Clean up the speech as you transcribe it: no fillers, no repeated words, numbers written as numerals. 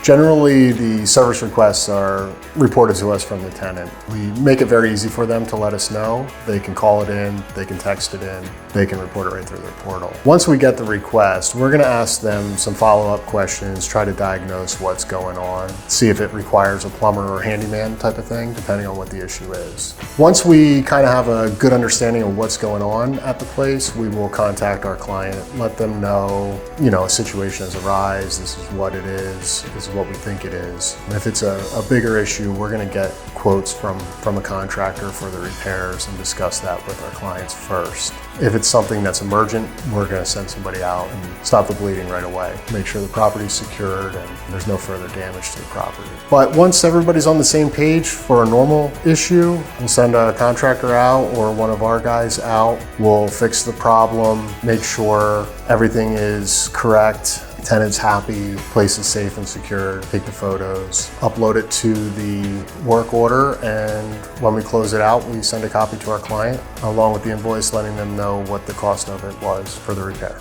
Generally, the service requests are reported to us from the tenant. We make it very easy for them to let us know. They can call it in, they can text it in, they can report it right through their portal. Once we get the request, we're going to ask them some follow-up questions, try to diagnose what's going on, see if it requires a plumber or handyman type of thing, depending on what the issue is. Once we kind of have a good understanding of what's going on at the place, we will contact our client, let them know, a situation has arisen, this is what it is, this is what we think it is. And if it's a bigger issue, we're going to get quotes from a contractor for the repairs and discuss that with our clients first. If it's something that's emergent, we're going to send somebody out and stop the bleeding right away. Make sure the property's secured and there's no further damage to the property. But once everybody's on the same page for a normal issue, we'll send a contractor out or one of our guys out. We'll fix the problem, make sure everything is correct, tenant's happy, place is safe and secure, take the photos, upload it to the work order, and when we close it out, we send a copy to our client along with the invoice letting them know what the cost of it was for the repair.